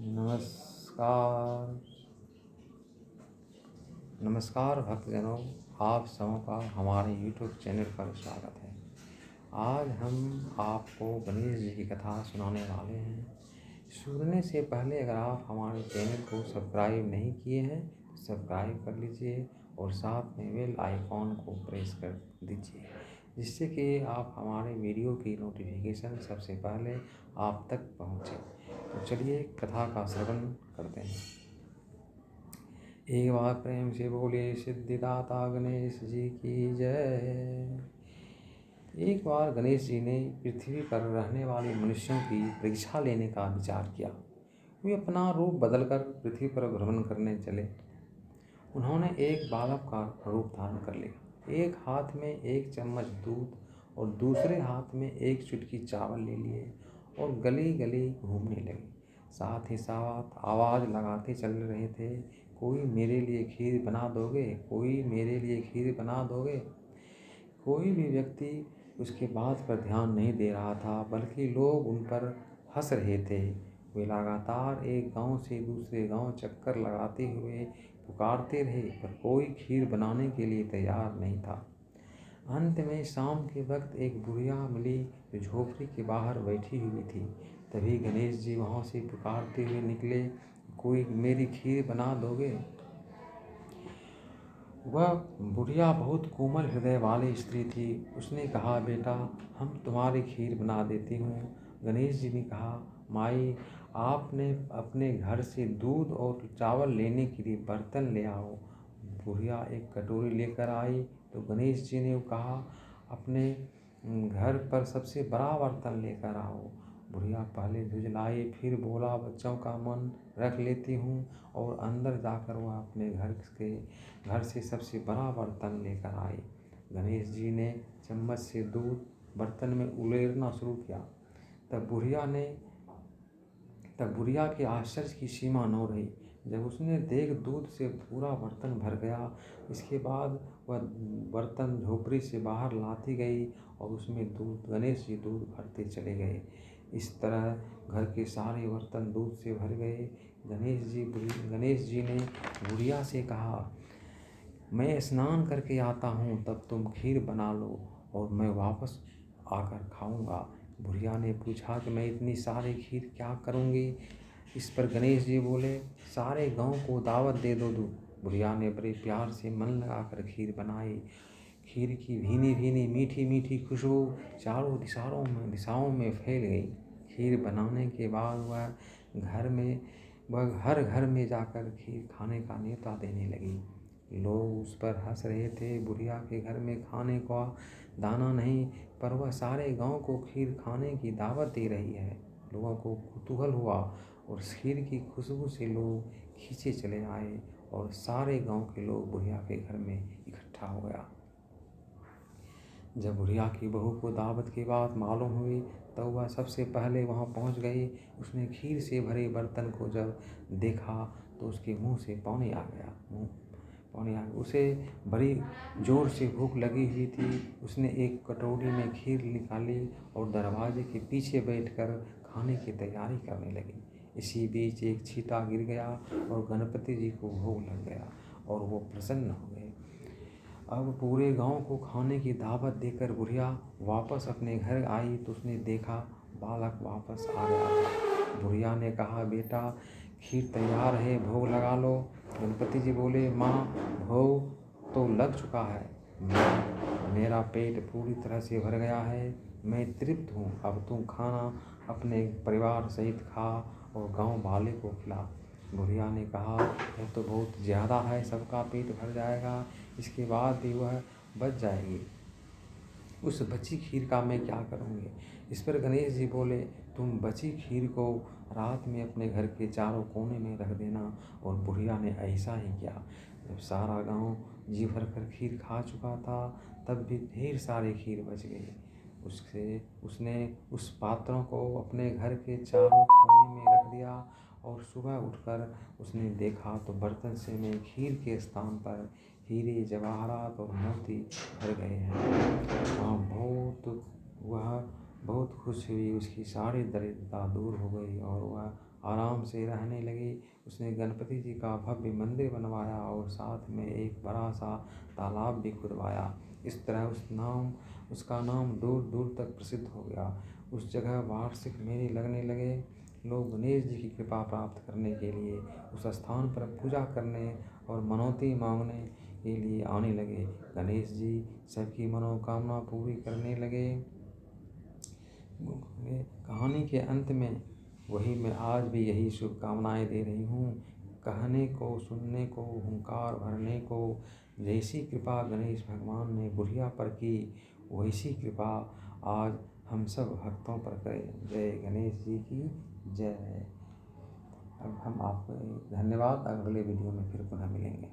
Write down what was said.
नमस्कार नमस्कार भक्तजनों, आप सबों का हमारे YouTube चैनल पर स्वागत है। आज हम आपको गणेश जी की कथा सुनाने वाले हैं। सुनने से पहले अगर आप हमारे चैनल को सब्सक्राइब नहीं किए हैं तो सब्सक्राइब कर लीजिए और साथ में बेल आइकॉन को प्रेस कर दीजिए, जिससे कि आप हमारे वीडियो की नोटिफिकेशन सबसे पहले आप तक पहुँचे। तो चलिए कथा का श्रवण करते हैं। एक बार प्रेम से बोले सिद्धिदाता गणेश जी की जय। एक बार गणेश जी ने पृथ्वी पर रहने वाले मनुष्यों की परीक्षा लेने का विचार किया। वे अपना रूप बदलकर पृथ्वी पर भ्रमण करने चले। उन्होंने एक बालक का रूप धारण कर लिया। एक हाथ में एक चम्मच दूध और दूसरे हाथ में एक चुटकी चावल ले लिए और गली गली घूमने लगे। साथ ही साथ आवाज़ लगाते चल रहे थे, कोई मेरे लिए खीर बना दोगे, कोई मेरे लिए खीर बना दोगे। कोई भी व्यक्ति उसके बात पर ध्यान नहीं दे रहा था, बल्कि लोग उन पर हंस रहे थे। वे लगातार एक गांव से दूसरे गांव चक्कर लगाते हुए पुकारते रहे, पर कोई खीर बनाने के लिए तैयार नहीं था। अंत में शाम के वक्त एक बुढ़िया मिली जो झोपड़ी के बाहर बैठी हुई थी। तभी गणेश जी वहाँ से पुकारते हुए निकले, कोई मेरी खीर बना दोगे। वह बुढ़िया बहुत कोमल हृदय वाली स्त्री थी। उसने कहा, बेटा हम तुम्हारी खीर बना देती हूँ। गणेश जी ने कहा, माई आपने अपने घर से दूध और चावल लेने के लिए बर्तन ले आओ। बुढ़िया एक कटोरी लेकर आई तो गणेश जी ने कहा, अपने घर पर सबसे बड़ा बर्तन लेकर आओ। बुढ़िया पहले झुँझलाई, फिर बोला, बच्चों का मन रख लेती हूँ। और अंदर जाकर वह अपने घर से सबसे बड़ा बर्तन लेकर आई। गणेश जी ने चम्मच से दूध बर्तन में उलेरना शुरू किया। तब बुढ़िया के आश्चर्य की सीमा न रही जब उसने देख दूध से पूरा बर्तन भर गया। इसके बाद वह बर्तन झोपड़ी से बाहर लाती गई और उसमें गणेश जी दूध भरते चले गए। इस तरह घर के सारे बर्तन दूध से भर गए। गणेश जी ने बुढ़िया से कहा, मैं स्नान करके आता हूँ, तब तुम खीर बना लो और मैं वापस आकर खाऊंगा। बुढ़िया ने पूछा कि मैं इतनी सारी खीर क्या करूँगी। इस पर गणेश जी बोले, सारे गांव को दावत दे दो। बुढ़िया ने बड़े प्यार से मन लगाकर खीर बनाई। खीर की भीनी भीनी मीठी मीठी खुशबू चारों दिशाओं में फैल गई। खीर बनाने के बाद वह हर घर में जाकर खीर खाने का न्योता देने लगी। लोग उस पर हंस रहे थे। बुढ़िया के घर में खाने का दाना नहीं, पर वह सारे गांव को खीर खाने की दावत दे रही है। लोगों को कुतूहल हुआ और खीर की खुशबू से लोग खींचे चले आए और सारे गांव के लोग बुढ़िया के घर में इकट्ठा हो गया। जब बुढ़िया की बहू को दावत की बात मालूम हुई तो वह सबसे पहले वहां पहुंच गई। उसने खीर से भरे बर्तन को जब देखा तो उसके मुंह से पानी आ गया। उसे बड़ी जोर से भूख लगी हुई थी। उसने एक कटोरी में खीर निकाली और दरवाजे के पीछे बैठकर खाने की तैयारी करने लगी। इसी बीच एक छींटा गिर गया और गणपति जी को भोग लग गया और वो प्रसन्न हो गए। अब पूरे गांव को खाने की दावत देकर बुढ़िया वापस अपने घर आई तो उसने देखा बालक वापस आ गया था। बुढ़िया ने कहा, बेटा खीर तैयार है, भोग लगा लो। गणपति जी बोले, माँ भोग तो लग चुका है, मेरा पेट पूरी तरह से भर गया है, मैं तृप्त हूँ। अब तुम खाना अपने परिवार सहित खा और गांव वाले को खिला। बुढ़िया ने कहा, यह तो बहुत ज़्यादा है, सबका पेट भर जाएगा, इसके बाद भी वह बच जाएगी। उस बची खीर का मैं क्या करूँगी। इस पर गणेश जी बोले, तुम बची खीर को रात में अपने घर के चारों कोने में रख देना। और बुढ़िया ने ऐसा ही किया। जब सारा गांव जी भर कर खीर खा चुका था तब भी ढेर सारी खीर बच गई। उसने उस पात्रों को अपने घर के चारों कोने में रख दिया और सुबह उठकर उसने देखा तो बर्तन से में खीर के स्थान पर हीरे जवाहरात और मोती भर गए हैं। वह बहुत खुश हुई। उसकी सारी दरिद्रता दूर हो गई और वह आराम से रहने लगे। उसने गणपति जी का भव्य मंदिर बनवाया और साथ में एक बड़ा सा तालाब भी खुदवाया। इस तरह उसका नाम दूर दूर तक प्रसिद्ध हो गया। उस जगह वार्षिक मेले लगने लगे। लोग गणेश जी की कृपा प्राप्त करने के लिए उस स्थान पर पूजा करने और मनौती मांगने के लिए आने लगे। गणेश जी सबकी मनोकामना पूरी करने लगे। कहानी के अंत में मैं आज भी यही शुभकामनाएं दे रही हूँ। कहने को, सुनने को, हुंकार भरने को, जैसी कृपा गणेश भगवान ने बुढ़िया पर की, वैसी कृपा आज हम सब भक्तों पर करें। जय गणेश जी की जय। अब हम आपको धन्यवाद। अगले वीडियो में फिर पुनः मिलेंगे।